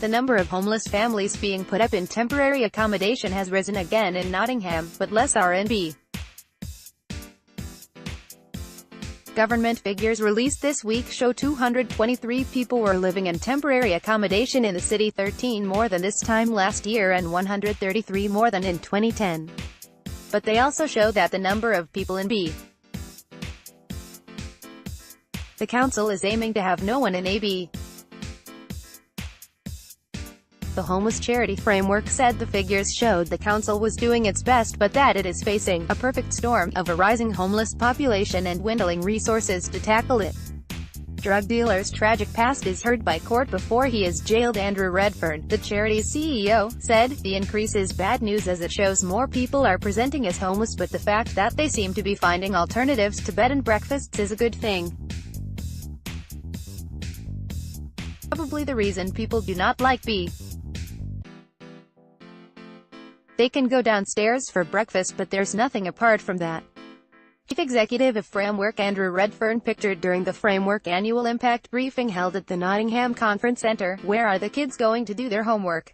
The number of homeless families being put up in temporary accommodation has risen again in Nottingham, but less R&B. Government figures released this week show 223 people were living in temporary accommodation in the city, 13 more than this time last year and 133 more than in 2010. But they also show that the number of people in B. The council is aiming to have no one in AB. The homeless charity framework said the figures showed the council was doing its best but that it is facing a perfect storm of a rising homeless population and dwindling resources to tackle it. Drug dealer's tragic past is heard by court before he is jailed. Andrew Redfern, the charity's CEO, said, "The increase is bad news as it shows more people are presenting as homeless, but the fact that they seem to be finding alternatives to bed and breakfasts is a good thing. Probably the reason people do not like B. They can go downstairs for breakfast but there's nothing apart from that." Chief Executive of Framework Andrew Redfern pictured during the Framework annual impact briefing held at the Nottingham Conference Centre, "Where are the kids going to do their homework?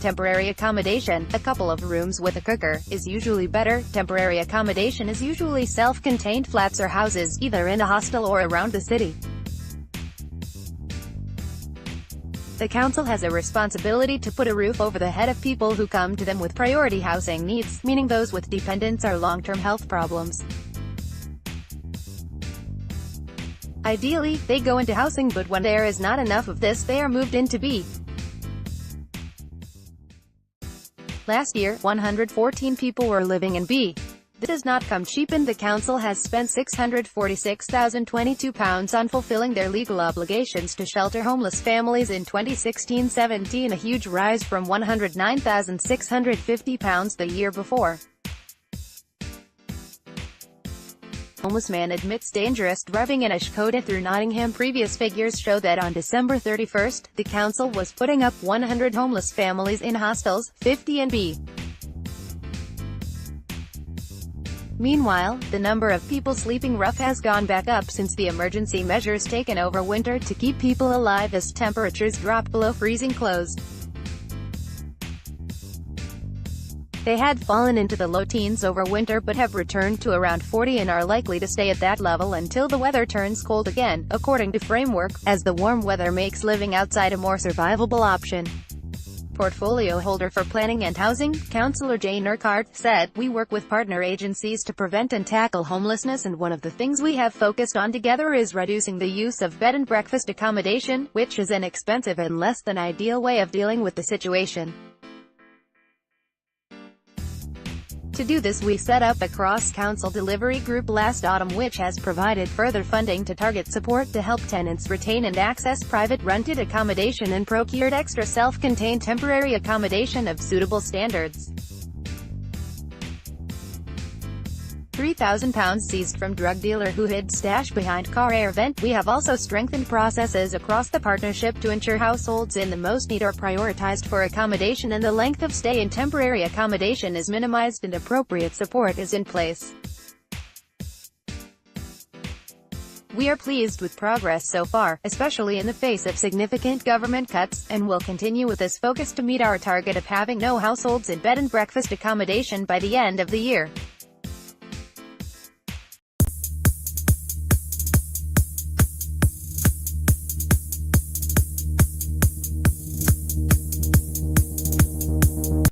Temporary accommodation, a couple of rooms with a cooker, is usually better. Temporary accommodation is usually self-contained flats or houses, either in a hostel or around the city. The council has a responsibility to put a roof over the head of people who come to them with priority housing needs, meaning those with dependents or long-term health problems. Ideally, they go into housing, but when there is not enough of this, they are moved into B. Last year, 114 people were living in B. This does not come cheap, and the council has spent £646,022 on fulfilling their legal obligations to shelter homeless families in 2016-17, a huge rise from £109,650 the year before. Homeless man admits dangerous driving in a Skoda through Nottingham. Previous figures show that on December 31st, the council was putting up 100 homeless families in hostels, 50 in B. Meanwhile, the number of people sleeping rough has gone back up since the emergency measures taken over winter to keep people alive as temperatures dropped below freezing closed. They had fallen into the low teens over winter but have returned to around 40 and are likely to stay at that level until the weather turns cold again, according to Framework, as the warm weather makes living outside a more survivable option. Portfolio holder for Planning and Housing, Councillor Jane Urquhart, said, "We work with partner agencies to prevent and tackle homelessness, and one of the things we have focused on together is reducing the use of bed and breakfast accommodation, which is an expensive and less than ideal way of dealing with the situation. To do this, we set up a cross-council delivery group last autumn which has provided further funding to target support to help tenants retain and access private rented accommodation and procured extra self-contained temporary accommodation of suitable standards." £3,000 seized from drug dealer who hid stash behind car air vent. "We have also strengthened processes across the partnership to ensure households in the most need are prioritized for accommodation and the length of stay in temporary accommodation is minimized and appropriate support is in place. We are pleased with progress so far, especially in the face of significant government cuts, and will continue with this focus to meet our target of having no households in bed and breakfast accommodation by the end of the year."